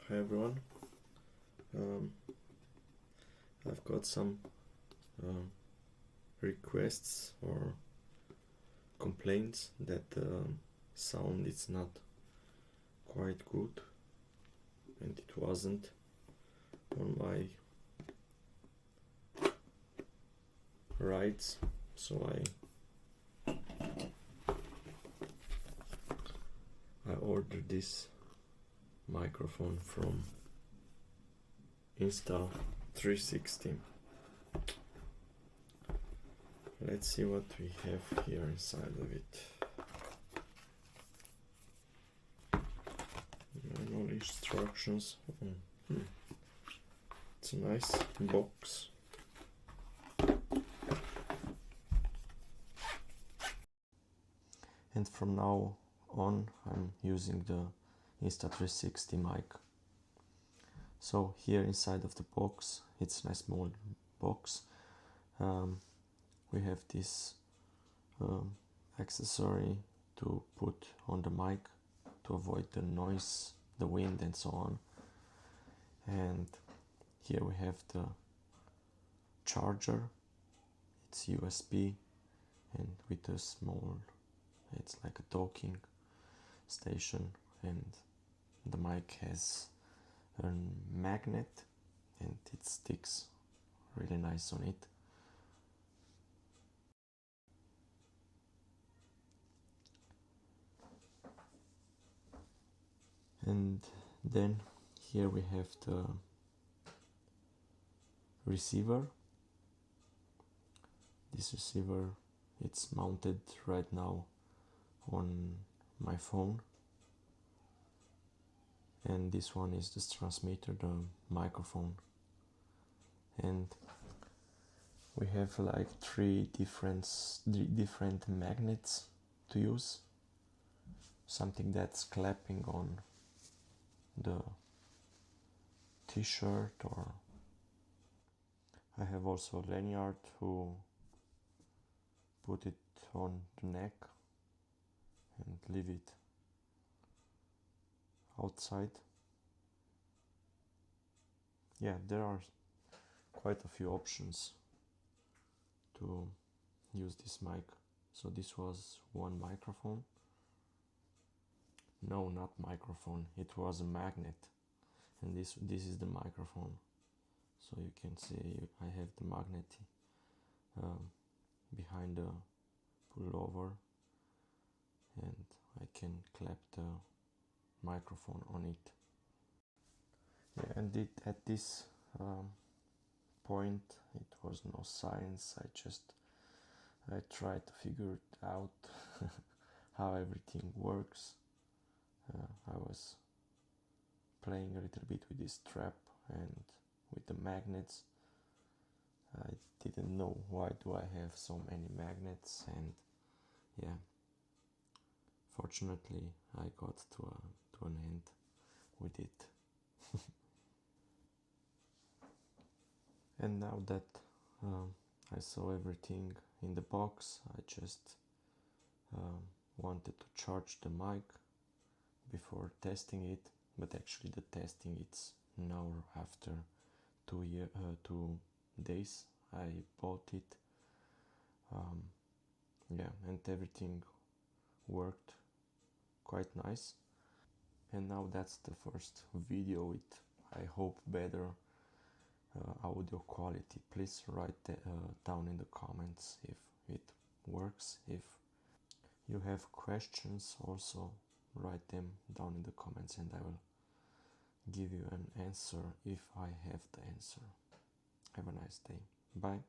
Hi everyone. I've got some requests or complaints that the sound is not quite good, and it wasn't on my rides, so I ordered this microphone from Insta360. Let's see what we have here inside of it. Manual instructions. It's a nice box. And from now on I'm using the Insta360 mic. So here inside of the box, it's a nice small box, we have this accessory to put on the mic to avoid the noise, the wind and so on. And here we have the charger. It's USB and with a small, it's like a docking station, and the mic has a magnet and it sticks really nice on it. And then here we have the receiver. This receiver, it's mounted right now on my phone, and this one is the transmitter, the microphone. And we have like three different magnets to use. Something that's clapping on the t-shirt, or I have also a lanyard to put it on the neck and leave it outside. Yeah, there are quite a few options to use this mic. So this was one microphone. No, not microphone, it was a magnet, and this is the microphone. So you can see I have the magnet behind the pullover, and I can clap the microphone on it. Yeah, and at this point it was no science. I tried to figure it out how everything works. I was playing a little bit with this strap and with the magnets. I didn't know why do I have so many magnets, and yeah, fortunately I got to an end with it. And now that I saw everything in the box, I just wanted to charge the mic before testing it, but actually the testing it's now after 2 days I bought it. Yeah, and everything worked quite nice. And now that's the first video with, I hope, better audio quality. Please write down in the comments if it works. If you have questions, also write them down in the comments and I will give you an answer if I have the answer. Have a nice day. Bye.